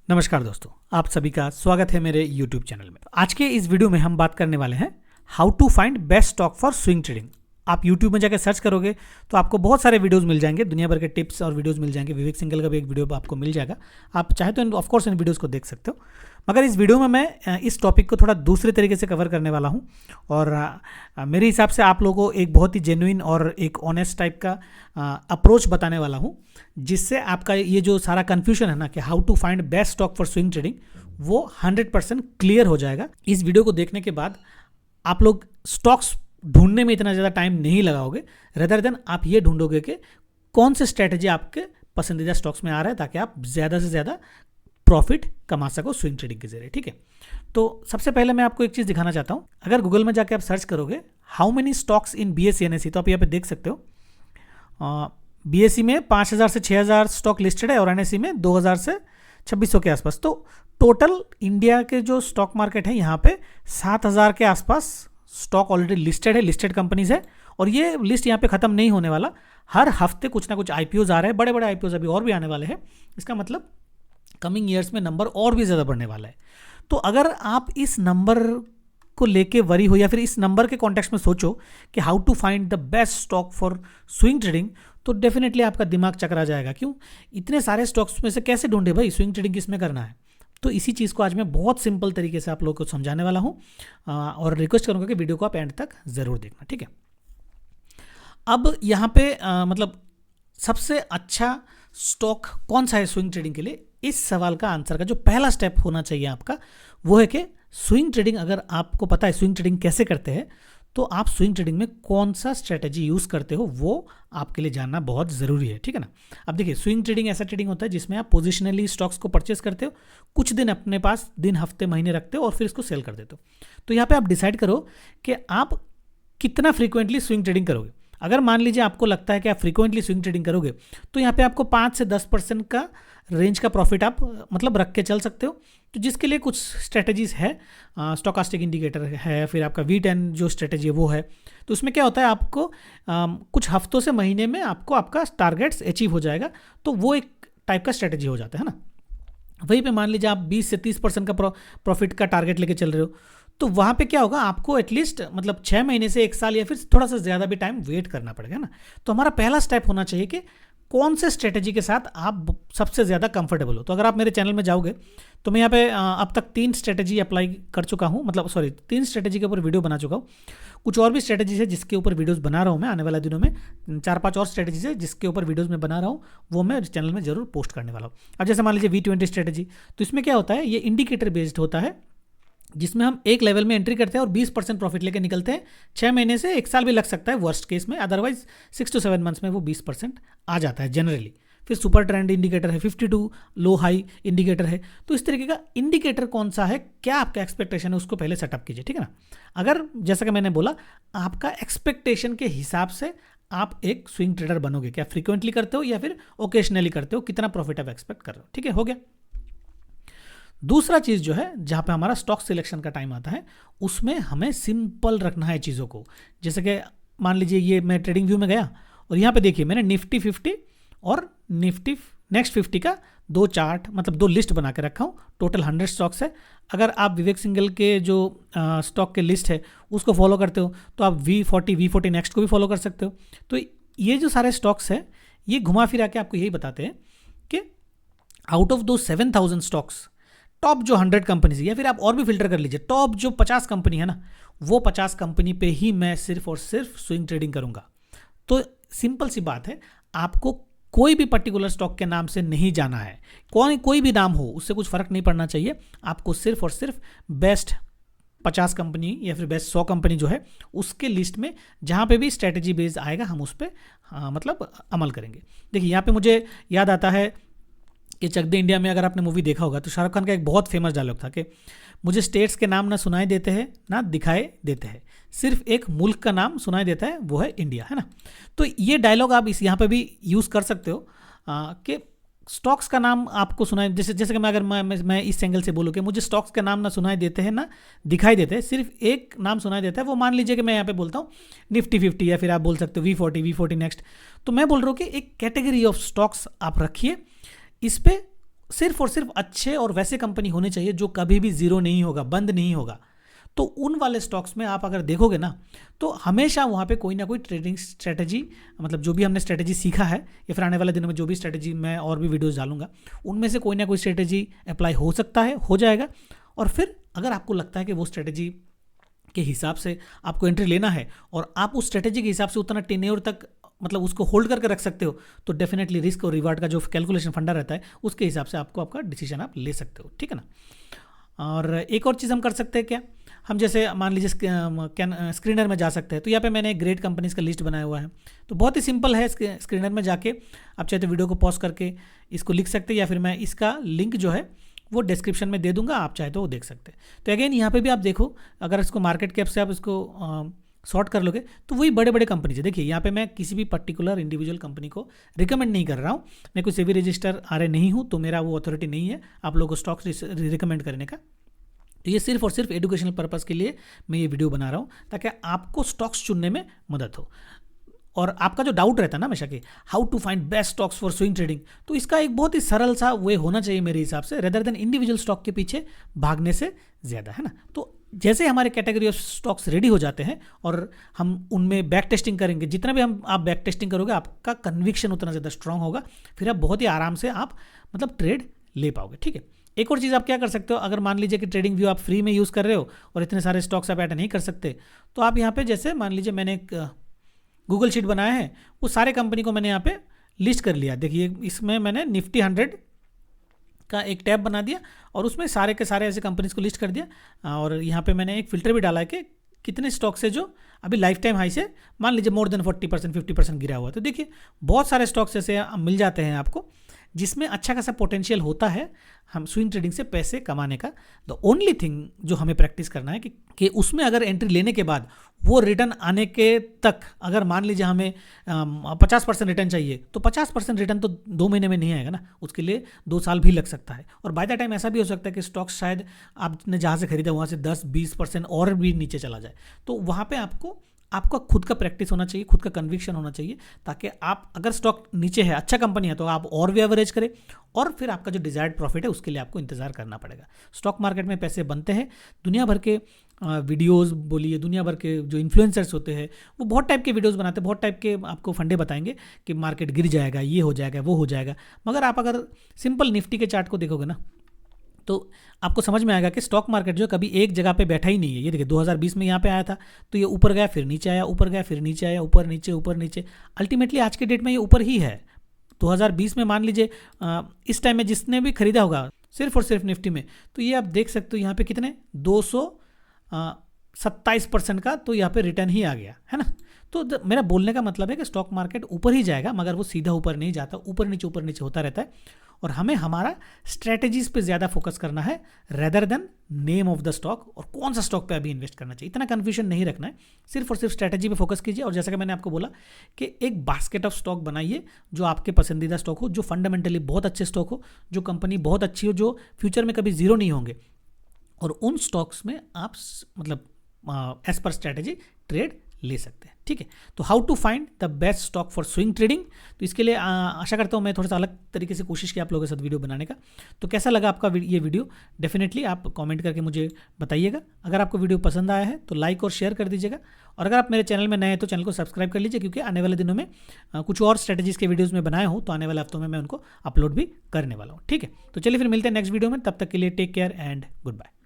नमस्कार दोस्तों, आप सभी का स्वागत है मेरे YouTube चैनल में। आज के इस वीडियो में हम बात करने वाले हैं how to find best stock for swing trading. आप YouTube में जाकर सर्च करोगे तो आपको बहुत सारे वीडियोस मिल जाएंगे, दुनिया भर के टिप्स और वीडियोस मिल जाएंगे। विवेक सिंघल का भी एक वीडियो आपको मिल जाएगा, आप चाहे तो ऑफकोर्स इन वीडियोस को देख सकते हो। मगर इस वीडियो में मैं इस टॉपिक को थोड़ा दूसरे तरीके से कवर करने वाला हूँ और मेरे हिसाब से आप लोगों को एक बहुत ही जेन्युइन और एक ऑनेस्ट टाइप का अप्रोच बताने वाला हूँ, जिससे आपका ये जो सारा कन्फ्यूजन है ना कि how to find best stock for swing trading, वो 100% क्लियर हो जाएगा। इस वीडियो को देखने के बाद आप लोग स्टॉक्स ढूंढने में इतना ज़्यादा टाइम नहीं लगाओगे, रेदर देन आप ये ढूंढोगे कि कौन से स्ट्रैटेजी आपके पसंदीदा स्टॉक्स में आ रहा है, ताकि आप ज़्यादा से ज़्यादा प्रॉफिट कमा सको स्विंग ट्रेडिंग के जरिए। ठीक है, तो सबसे पहले मैं आपको एक चीज़ दिखाना चाहता हूँ। अगर गूगल में जाके आप सर्च करोगे how many stocks in BSE NSE, तो आप यहाँ पे देख सकते हो BSE में 5000 से 6000 स्टॉक लिस्टेड है और NSE में 2000 से 2600 के आसपास। तो टोटल इंडिया के जो स्टॉक मार्केट है यहाँ पे 7000 के आसपास स्टॉक ऑलरेडी लिस्टेड है, लिस्टेड कंपनीज है। और ये लिस्ट यहाँ पे ख़त्म नहीं होने वाला, हर हफ्ते कुछ ना कुछ IPOs आ रहे हैं, बड़े बड़े IPOs अभी और भी आने वाले हैं। इसका मतलब कमिंग ईयर्स में नंबर और भी ज़्यादा बढ़ने वाला है। तो अगर आप इस नंबर को लेके वरी हो या फिर इस नंबर के कॉन्टेक्स्ट में सोचो कि how to find the best stock for swing trading, तो डेफिनेटली आपका दिमाग चकरा जाएगा। क्यों, इतने सारे स्टॉक्स में से कैसे ढूंढे भाई, स्विंग ट्रेडिंग किस में करना है। तो इसी चीज़ को आज मैं बहुत सिंपल तरीके से आप लोगों को समझाने वाला हूँ और रिक्वेस्ट करूँगा कि वीडियो को आप एंड तक ज़रूर देखना। ठीक है, अब यहाँ पे मतलब सबसे अच्छा स्टॉक कौन सा है स्विंग ट्रेडिंग के लिए, इस सवाल का आंसर का जो पहला स्टेप होना चाहिए आपका, वो है कि स्विंग ट्रेडिंग, अगर आपको पता है स्विंग ट्रेडिंग कैसे करते हैं, तो आप स्विंग ट्रेडिंग में कौन सा स्ट्रेटजी यूज़ करते हो वो आपके लिए जानना बहुत ज़रूरी है। ठीक है ना। अब देखिए, स्विंग ट्रेडिंग ऐसा ट्रेडिंग होता है जिसमें आप पोजिशनली स्टॉक्स को परचेस करते हो, कुछ दिन अपने पास, दिन हफ्ते महीने रखते हो और फिर इसको सेल कर देते हो। तो यहाँ पे आप डिसाइड करो कि आप कितना फ्रीक्वेंटली स्विंग ट्रेडिंग करोगे। अगर मान लीजिए आपको लगता है कि आप फ्रीक्वेंटली स्विंग ट्रेडिंग करोगे, तो यहाँ पे आपको 5 से 10% का रेंज का प्रॉफिट आप मतलब रख के चल सकते हो। तो जिसके लिए कुछ स्ट्रेटजीज है, स्टोकास्टिक इंडिकेटर है, फिर आपका V10 जो स्ट्रेटजी है वो है। तो उसमें क्या होता है, आपको कुछ हफ्तों से महीने में आपको आपका टारगेट्स अचीव हो जाएगा। तो वो एक टाइप का स्ट्रेटजी हो जाता है ना। वहीं पे मान लीजिए आप 20 से 30% का प्रॉफिट का टारगेट लेके चल रहे हो, तो वहाँ पे क्या होगा, आपको एटलीस्ट मतलब 6 महीने से 1 साल या फिर थोड़ा सा ज़्यादा भी टाइम वेट करना पड़ेगा ना। तो हमारा पहला स्टेप होना चाहिए कि कौन से स्ट्रेटजी के साथ आप सबसे ज़्यादा कंफर्टेबल हो। तो अगर आप मेरे चैनल में जाओगे तो मैं यहाँ पे अब तक 3 स्ट्रेटजी अप्लाई कर चुका हूँ, मतलब 3 स्ट्रेटजी के ऊपर वीडियो बना चुका हूँ। कुछ और भी स्ट्रेटजीज है जिसके ऊपर वीडियोस बना रहा हूँ मैं आने वाले दिनों में। 4-5 और स्ट्रेटजीज है जिसके ऊपर वीडियोस में बना रहा हूँ, वो मैं चैनल में जरूर पोस्ट करने वाला हूँ। अब जैसे मान लीजिए V20 स्ट्रेटजी, तो इसमें क्या होता है, ये इंडिकेटर बेस्ड होता है, जिसमें हम एक लेवल में एंट्री करते हैं और 20% प्रॉफिट लेके निकलते हैं। 6 महीने से 1 साल भी लग सकता है वर्स्ट केस में, अदरवाइज 6 to 7 मंथ्स में वो 20% आ जाता है जनरली। फिर सुपर ट्रेंड इंडिकेटर है, 52 लो हाई इंडिकेटर है। तो इस तरीके का इंडिकेटर कौन सा है, क्या आपका एक्सपेक्टेशन है, उसको पहले सेटअप कीजिए। ठीक है ना। अगर जैसा कि मैंने बोला, आपका एक्सपेक्टेशन के हिसाब से आप एक स्विंग ट्रेडर बनोगे। क्या फ्रीक्वेंटली करते हो या फिर ओकेशनली करते हो, कितना प्रॉफिट आप एक्सपेक्ट कर रहे हो। ठीक है, हो गया। दूसरा चीज़ जो है, जहाँ पे हमारा स्टॉक सिलेक्शन का टाइम आता है, उसमें हमें सिंपल रखना है चीज़ों को। जैसे कि मान लीजिए ये मैं ट्रेडिंग व्यू में गया और यहाँ पे देखिए मैंने निफ्टी 50 और निफ्टी नेक्स्ट 50 का 2 चार्ट, मतलब 2 लिस्ट बना के रखा हूँ। टोटल 100 स्टॉक्स है। अगर आप विवेक सिंघल के जो स्टॉक के लिस्ट है उसको फॉलो करते हो, तो आप V40 नेक्स्ट को भी फॉलो कर सकते हो। तो ये जो सारे स्टॉक्स है, ये घुमा फिरा के आपको यही बताते हैं कि आउट ऑफ दो 7000 स्टॉक्स, टॉप जो 100 कंपनीज, या फिर आप और भी फिल्टर कर लीजिए, टॉप जो 50 कंपनी है ना, वो 50 कंपनी पे ही मैं सिर्फ और सिर्फ स्विंग ट्रेडिंग करूंगा। तो सिंपल सी बात है, आपको कोई भी पर्टिकुलर स्टॉक के नाम से नहीं जाना है। कोई भी नाम हो, उससे कुछ फर्क नहीं पड़ना चाहिए। आपको सिर्फ और सिर्फ बेस्ट 50 कंपनी या फिर बेस्ट 100 कंपनी जो है उसके लिस्ट में जहाँ पे भी स्ट्रेटजी बेस्ड आएगा, हम उस पर मतलब अमल करेंगे। देखिए यहाँ पे मुझे याद आता है कि चक दे इंडिया में, अगर आपने मूवी देखा होगा, तो शाहरुख खान का एक बहुत फेमस डायलॉग था कि मुझे स्टेट्स के नाम ना सुनाई देते हैं ना दिखाई देते हैं, सिर्फ एक मुल्क का नाम सुनाई देता है, वो है इंडिया, है ना। तो ये डायलॉग आप इस यहाँ पे भी यूज़ कर सकते हो कि स्टॉक्स का नाम आपको सुनाई, जैसे कि मैं इस एंगल से बोलूँ कि मुझे स्टॉक्स का नाम ना सुनाई देते हैं ना दिखाई देते हैं, सिर्फ एक नाम सुनाई देता है। वो मान लीजिए कि मैं यहाँ पे बोलता हूँ निफ्टी 50, या फिर आप बोल सकते हो V40 नेक्स्ट। तो मैं बोल रहा हूँ कि एक कैटेगरी ऑफ स्टॉक्स आप रखिए, इस पे सिर्फ और सिर्फ अच्छे और वैसे कंपनी होने चाहिए जो कभी भी जीरो नहीं होगा, बंद नहीं होगा। तो उन वाले स्टॉक्स में आप अगर देखोगे ना, तो हमेशा वहाँ पे कोई ना कोई ट्रेडिंग स्ट्रेटजी, मतलब जो भी हमने स्ट्रेटजी सीखा है या फिर आने वाले दिनों में जो भी स्ट्रेटजी मैं और भी वीडियोस डालूंगा, उनमें से कोई ना कोई स्ट्रेटजी अप्लाई हो सकता है, हो जाएगा। और फिर अगर आपको लगता है कि वो स्ट्रेटजी के हिसाब से आपको एंट्री लेना है और आप उस स्ट्रेटजी के हिसाब से उतना टेन्योर तक मतलब उसको होल्ड करके रख सकते हो, तो डेफिनेटली रिस्क और रिवार्ड का जो कैलकुलेशन फंडा रहता है उसके हिसाब से आपको आपका डिसीजन आप ले सकते हो, ठीक है ना। और एक और चीज़ हम कर सकते हैं क्या, हम जैसे मान लीजिए स्क्रीनर में जा सकते हैं। तो यहाँ पे मैंने ग्रेट कंपनीज का लिस्ट बनाया हुआ है, तो बहुत ही सिंपल है। स्क्रीनर में जाके आप चाहे तो वीडियो को पॉज करके इसको लिख सकते हैं, या फिर मैं इसका लिंक जो है वो डिस्क्रिप्शन में दे दूंगा, आप चाहे तो वो देख सकते हैं। तो अगेन यहाँ पे भी आप देखो, अगर इसको मार्केट कैप से आप इसको शॉर्ट कर लोगे तो वही बड़े बड़े कंपनी है। देखिए यहाँ पे मैं किसी भी पर्टिकुलर इंडिविजुअल कंपनी को रिकमेंड नहीं कर रहा हूँ, मैं कोई सेबी रजिस्टर आर नहीं हूँ, तो मेरा वो अथॉरिटी नहीं है आप लोगों को स्टॉक्स रिकमेंड करने का। तो ये सिर्फ और सिर्फ एजुकेशनल पर्पस के लिए मैं ये वीडियो बना रहा हूँ, ताकि आपको स्टॉक्स चुनने में मदद हो। और आपका जो डाउट रहता है ना हमेशा कि how to find best stocks for swing trading, तो इसका एक बहुत ही सरल सा वे होना चाहिए मेरे हिसाब से, रेदर देन इंडिविजुअल स्टॉक के पीछे भागने से ज़्यादा, है ना। तो जैसे हमारे कैटेगरी ऑफ स्टॉक्स रेडी हो जाते हैं और हम उनमें बैक टेस्टिंग करेंगे, जितना भी आप बैक टेस्टिंग करोगे आपका कन्विक्शन उतना ज़्यादा स्ट्रांग होगा, फिर आप बहुत ही आराम से आप मतलब ट्रेड ले पाओगे, ठीक है। एक और चीज़ आप क्या कर सकते हो, अगर मान लीजिए कि ट्रेडिंग व्यू आप फ्री में यूज़ कर रहे हो और इतने सारे स्टॉक्स आप ऐड नहीं कर सकते, तो आप यहाँ पे जैसे मान लीजिए मैंने एक गूगल शीट बनाया है, वो सारे कंपनी को मैंने यहाँ पे लिस्ट कर लिया। देखिए इसमें मैंने निफ्टी 100 का एक टैब बना दिया और उसमें सारे के सारे ऐसे कंपनीज को लिस्ट कर दिया। और यहाँ पे मैंने एक फिल्टर भी डाला है कि कितने स्टॉक्स है जो अभी लाइफ टाइम हाई से मान लीजिए मोर देन 40% 50% गिरा हुआ है। तो देखिए बहुत सारे स्टॉक्स ऐसे मिल जाते हैं आपको जिसमें अच्छा खासा पोटेंशियल होता है हम स्विंग ट्रेडिंग से पैसे कमाने का। द ओनली थिंग जो हमें प्रैक्टिस करना है कि उसमें अगर एंट्री लेने के बाद वो रिटर्न आने के तक, अगर मान लीजिए हमें 50% रिटर्न चाहिए, तो 50% रिटर्न तो 2 महीने में नहीं आएगा ना, उसके लिए 2 साल भी लग सकता है। और बाय द टाइम ऐसा भी हो सकता है कि स्टॉक्स शायद आपने जहाँ से खरीदा वहाँ से 10-20% और भी नीचे चला जाए। तो वहाँ पे आपका खुद का प्रैक्टिस होना चाहिए, खुद का कन्विक्शन होना चाहिए, ताकि आप अगर स्टॉक नीचे है, अच्छा कंपनी है, तो आप और भी एवरेज करें और फिर आपका जो डिजायर्ड प्रॉफिट है उसके लिए आपको इंतजार करना पड़ेगा। स्टॉक मार्केट में पैसे बनते हैं, दुनिया भर के वीडियोस बोलिए, दुनिया भर के जो इन्फ्लुएंसर्स होते हैं वो बहुत टाइप के वीडियोस बनाते हैं, बहुत टाइप के आपको फंडे बताएंगे कि मार्केट गिर जाएगा, ये हो जाएगा, वो हो जाएगा। मगर आप अगर सिंपल निफ्टी के चार्ट को देखोगे ना, तो आपको समझ में आएगा कि स्टॉक मार्केट जो कभी एक जगह पे बैठा ही नहीं है। ये देखिए 2020 में यहाँ पे आया था, तो ये ऊपर गया फिर नीचे आया, ऊपर गया फिर नीचे आया, ऊपर नीचे, अल्टीमेटली आज के डेट में ये ऊपर ही है। 2020 में मान लीजिए इस टाइम में जिसने भी खरीदा होगा सिर्फ और सिर्फ निफ्टी में, तो ये आप देख सकते हो यहाँ पे कितने 227% का तो यहाँ पे रिटर्न ही आ गया है ना। तो मेरा बोलने का मतलब है कि स्टॉक मार्केट ऊपर ही जाएगा, मगर वो सीधा ऊपर नहीं जाता, ऊपर नीचे होता रहता है। और हमें हमारा स्ट्रेटजीज पे ज़्यादा फोकस करना है rather than name of the stock और कौन सा स्टॉक पे अभी इन्वेस्ट करना चाहिए। इतना कंफ्यूजन नहीं रखना है, सिर्फ और सिर्फ स्ट्रेटजी पे फोकस कीजिए। और जैसा कि मैंने आपको बोला कि एक बास्केट ऑफ स्टॉक बनाइए जो आपके पसंदीदा स्टॉक हो, जो फंडामेंटली बहुत अच्छे स्टॉक हो, जो कंपनी बहुत अच्छी हो, जो फ्यूचर में कभी जीरो नहीं होंगे, और उन स्टॉक्स में आप मतलब एज पर स्ट्रेटजी ट्रेड ले सकते हैं, ठीक है। तो how to find the best stock for swing trading, तो इसके लिए आशा करता हूँ मैं थोड़ा सा अलग तरीके से कोशिश की आप लोगों के साथ वीडियो बनाने का। तो कैसा लगा आपका ये वीडियो, डेफिनेटली आप कमेंट करके मुझे बताइएगा। अगर आपको वीडियो पसंद आया है तो लाइक और शेयर कर दीजिएगा, और अगर आप मेरे चैनल में नए हैं तो चैनल को सब्सक्राइब कर लीजिए, क्योंकि आने वाले दिनों में कुछ और स्ट्रेटजीज के वीडियोज़ में बनाए हो तो आने वाले हफ्तों में मैं उनको अपलोड भी करने वाला हूँ, ठीक है। तो चलिए फिर मिलते हैं नेक्स्ट वीडियो में, तब तक के लिए take care and good bye.